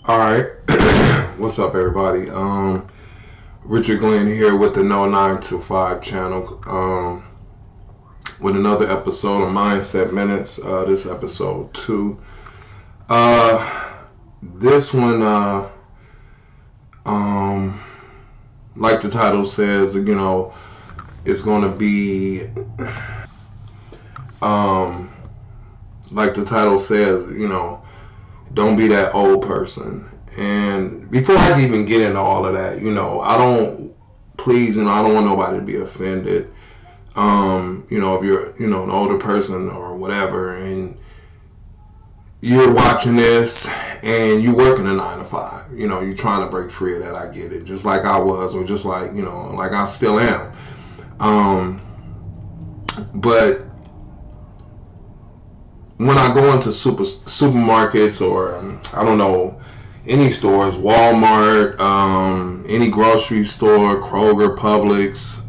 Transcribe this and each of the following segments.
All right. What's up, everybody? Richard Glenn here with the No 9 to 5 channel, with another episode of Mindset Minutes. This episode 2. This one, like the title says, it's going to be, like the title says, don't be that old person. And before I even get into all of that, I don't want nobody to be offended. If you're, an older person or whatever, and you're watching this and you working a 9 to 5, you're trying to break free of that. I get it. Just like I was, or just like, like I still am. But when I go into supermarkets or I don't know, any stores, Walmart, any grocery store, Kroger, Publix,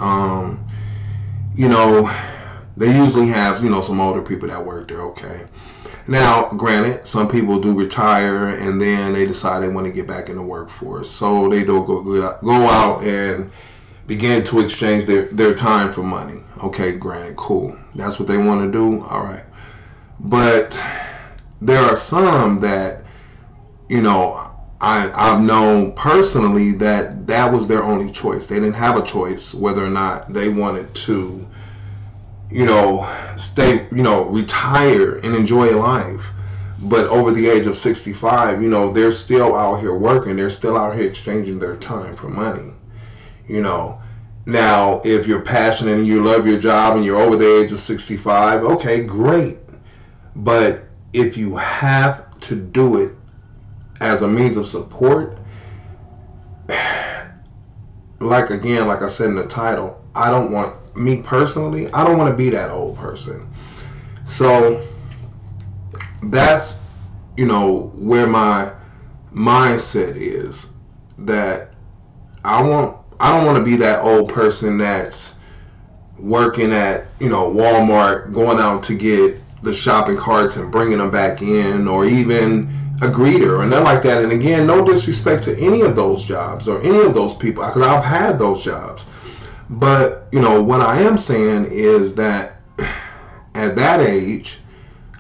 they usually have some older people that work there. Okay, now granted, some people do retire and then they decide they want to get back in the workforce, so they do go out and begin to exchange their time for money. Okay, granted, cool, that's what they want to do. All right. But there are some that, I've known personally that was their only choice. They didn't have a choice whether or not they wanted to, stay, retire and enjoy life. But over the age of 65, they're still out here working. They're still out here exchanging their time for money, Now, if you're passionate and you love your job and you're over the age of 65, okay, great. But if you have to do it as a means of support, like I said in the title, I don't want to be that old person. So that's, where my mindset is, that I don't want to be that old person that's working at, Walmart, going out to get the shopping carts and bringing them back in, or even a greeter or nothing like that. And again, no disrespect to any of those jobs or any of those people, because I've had those jobs. But what I am saying is that at that age,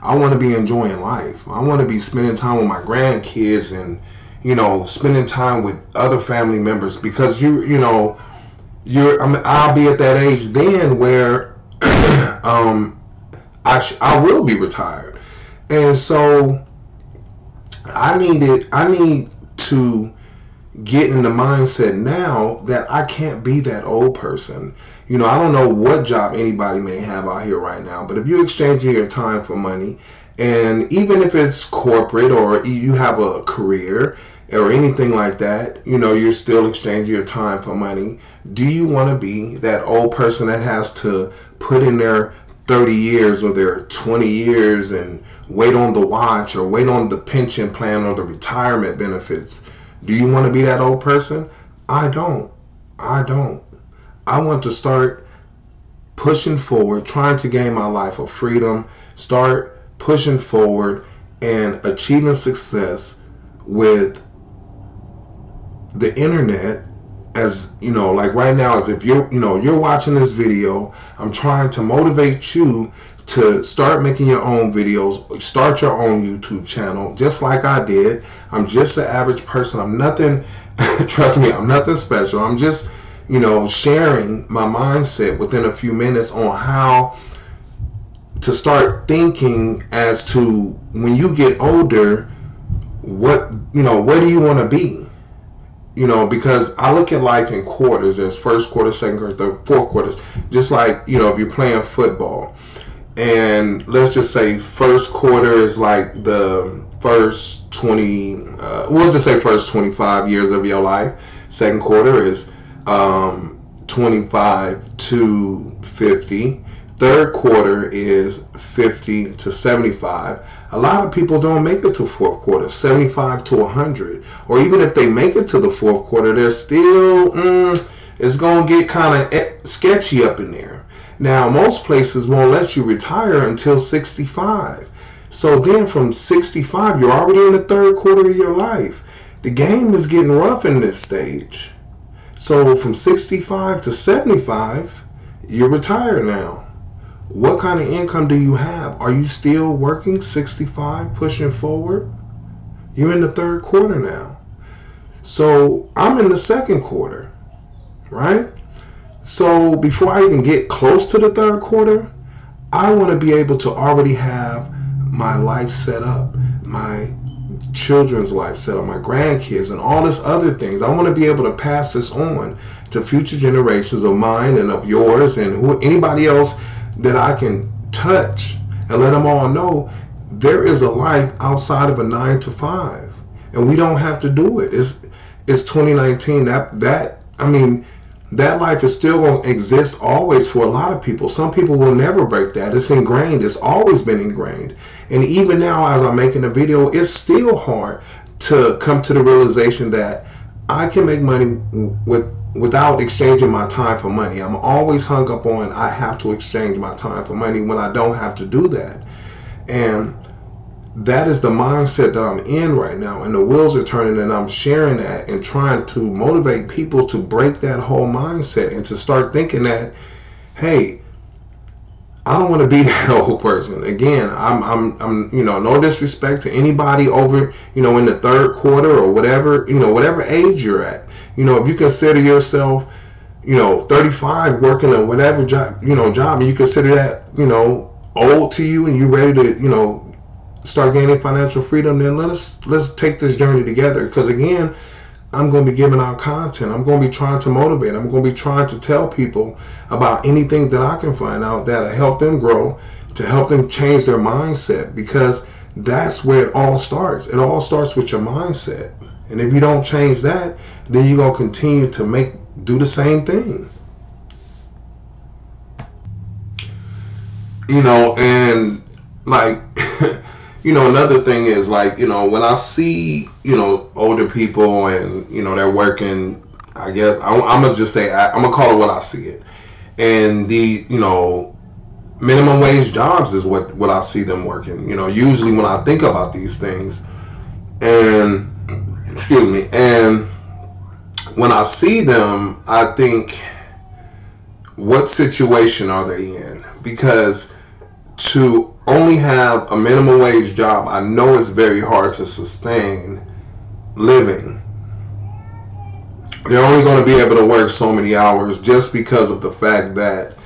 I want to be enjoying life. I want to be spending time with my grandkids and spending time with other family members, because I'll be at that age then where I will be retired. And so I need to get in the mindset now that I can't be that old person. I don't know what job anybody may have out here right now, but if you're exchanging your time for money, and even if it's corporate or you have a career or anything like that, you're still exchanging your time for money. Do you want to be that old person that has to put in their 30 years or their 20 years and wait on the watch or wait on the pension plan or the retirement benefits? Do you want to be that old person? I don't. I want to start pushing forward, trying to gain my life of freedom, start pushing forward and achieving success with the internet. As like right now, as if you're watching this video, I'm trying to motivate you to start making your own videos, start your own YouTube channel, just like I did. I'm just an average person. I'm nothing, trust me, I'm nothing special. I'm just, sharing my mindset within a few minutes on how to start thinking as to when you get older, where do you want to be? Because I look at life in quarters. There's first quarter, second quarter, third, fourth quarters. Just like, if you're playing football, and let's just say first quarter is like the first 25 years of your life. Second quarter is 25 to 50. Third quarter is 50 to 75. A lot of people don't make it to fourth quarter, 75 to 100. Or even if they make it to the fourth quarter, they're still, it's going to get kind of sketchy up in there. Now, most places won't let you retire until 65. So then from 65, you're already in the third quarter of your life. the game is getting rough in this stage. So from 65 to 75, you're retired now. What kind of income do you have? Are you still working 65, pushing forward? You're in the third quarter now. So I'm in the second quarter, right? So before I even get close to the third quarter, I want to be able to already have my life set up, my children's life set up, my grandkids, and all this other things. I want to be able to pass this on to future generations of mine and of yours and anybody else that I can touch, and let them all know there is a life outside of a 9 to 5, and we don't have to do it. It's 2019. That life is still going to exist always for a lot of people. Some people will never break that. It's ingrained. It's always been ingrained. And even now, as I'm making a video, it's still hard to come to the realization that I can make money without exchanging my time for money. I'm always hung up on I have to exchange my time for money when I don't have to do that. And that is the mindset that I'm in right now, and the wheels are turning, and I'm sharing that and trying to motivate people to break that whole mindset and to start thinking that, hey, I don't want to be that old person. Again, I'm no disrespect to anybody over, in the third quarter or whatever, whatever age you're at. If you consider yourself, 35 working at whatever job, and you consider that, old to you, and you're ready to, start gaining financial freedom, then let's take this journey together. Because again, I'm going to be giving out content. I'm going to be trying to motivate. I'm going to be trying to tell people about anything that I can find out that'll help them grow, to help them change their mindset, because that's where it all starts. It all starts with your mindset. And if you don't change that, then you're going to continue to do the same thing. And like, another thing is like, when I see, older people and, they're working, I guess, I'm going to just say, I'm going to call it what I see it. And the, minimum wage jobs is what I see them working. Usually when I think about these things, and, and when I see them, I think, what situation are they in? Because to only have a minimum wage job, I know it's very hard to sustain living. They're only going to be able to work so many hours just because of the fact that,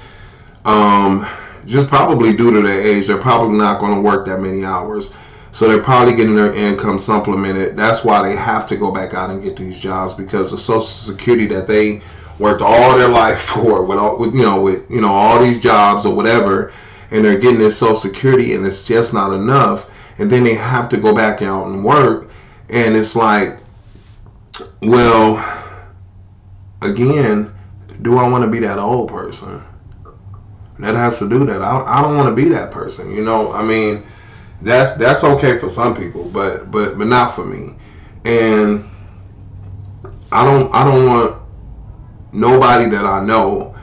just probably due to their age, they're probably not going to work that many hours. So they're probably getting their income supplemented. That's why they have to go back out and get these jobs, because the Social Security that they worked all their life for, with all these jobs or whatever, and they're getting this Social Security, and it's just not enough. And then they have to go back out and work. And it's like, well, again, do I want to be that old person that has to do that? I don't want to be that person. That's okay for some people, but not for me. And I don't want nobody that I know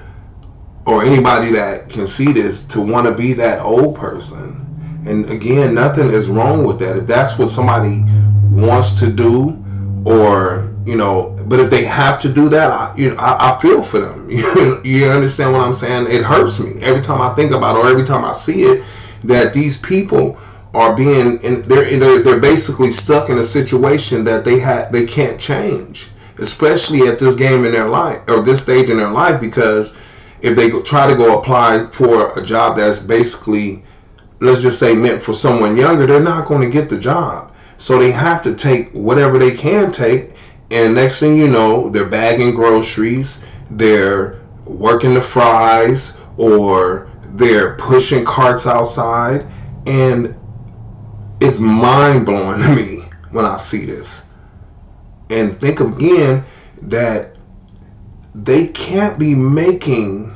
or anybody that can see this to want to be that old person. And again, nothing is wrong with that. If that's what somebody wants to do, or, but if they have to do that, I feel for them. You understand what I'm saying? It hurts me every time I think about it, or every time I see it, that these people are they're basically stuck in a situation that they can't change, especially at this game in their life, or this stage in their life, because if they try to go apply for a job that's basically, let's just say, meant for someone younger, they're not going to get the job. So they have to take whatever they can take, and next thing you know, they're bagging groceries, they're working the fries, or they're pushing carts outside. And it's mind-blowing to me when I see this. And think again that they can't be making,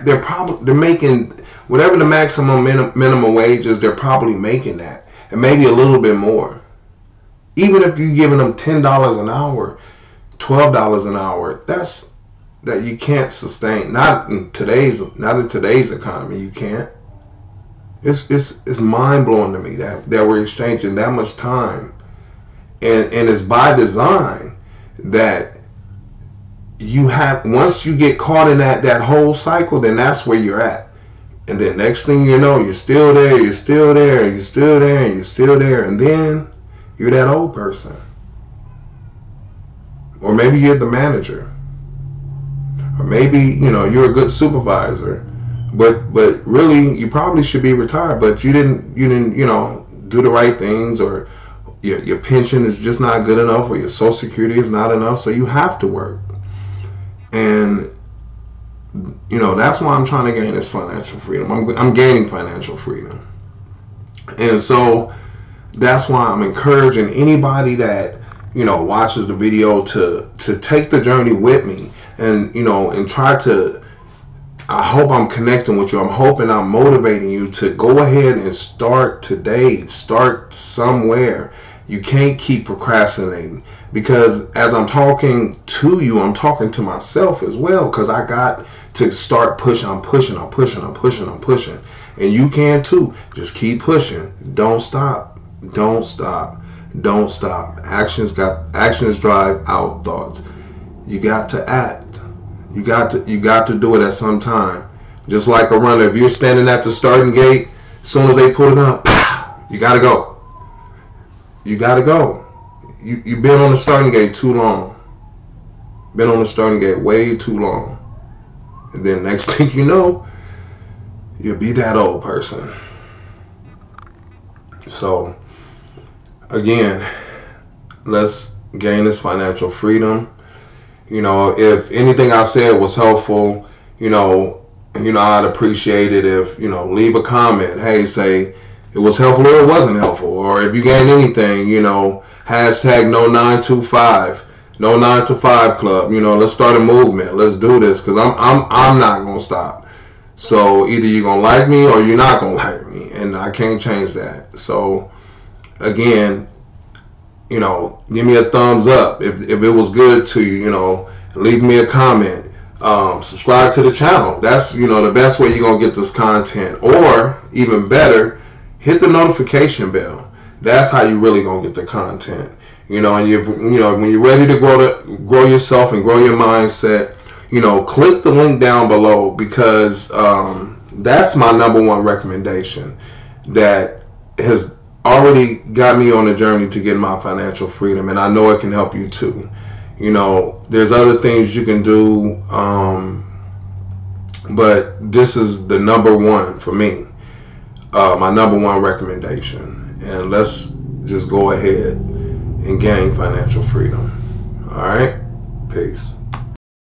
they're making whatever the maximum minimum wage is. They're probably making that, and maybe a little bit more. Even if you're giving them $10 an hour, $12 an hour, that you can't sustain. Not in today's economy, you can't. It's mind blowing to me that we're exchanging that much time and it's by design that you have, once you get caught in that whole cycle, then that's where you're at. And then next thing you know, you're still there, you're still there, you're still there, and you're still there, and then you're that old person. Or maybe you're the manager. Or maybe, you're a good supervisor. But really, you probably should be retired, but you didn't do the right things, or your pension is just not good enough, or your Social Security is not enough, so you have to work. And that's why I'm trying to gain this financial freedom. I'm gaining financial freedom. And so that's why I'm encouraging anybody that, watches the video to take the journey with me, and, and try to, I hope I'm connecting with you. I'm hoping I'm motivating you to go ahead and start today. Start somewhere. You can't keep procrastinating, because as I'm talking to you, I'm talking to myself as well, because I got to start pushing. I'm pushing. And you can too. Just keep pushing. Don't stop. Actions drive out thoughts. You got to act. You got to do it at some time. Just like a runner, if you're standing at the starting gate, as soon as they pull it up, you gotta go. You've been on the starting gate too long. Been on the starting gate way too long. And then next thing you know, you'll be that old person. So, again, let's gain this financial freedom. If anything I said was helpful, I'd appreciate it if, leave a comment. Hey, say it was helpful or it wasn't helpful. Or if you gained anything, hashtag no 925, no 9 to 5 club. Let's start a movement. Let's do this, because I'm not going to stop. So either you're going to like me or you're not going to like me. And I can't change that. So again, give me a thumbs up if it was good to you. Leave me a comment. Subscribe to the channel. That's the best way you're gonna get this content. Or even better, hit the notification bell. That's how you really gonna get the content. And when you're ready to grow yourself and grow your mindset, click the link down below, because that's my #1 recommendation that has already got me on a journey to get my financial freedom, and I know it can help you too. There's other things you can do, but this is the #1 for me, my #1 recommendation. And let's just go ahead and gain financial freedom. All right, peace.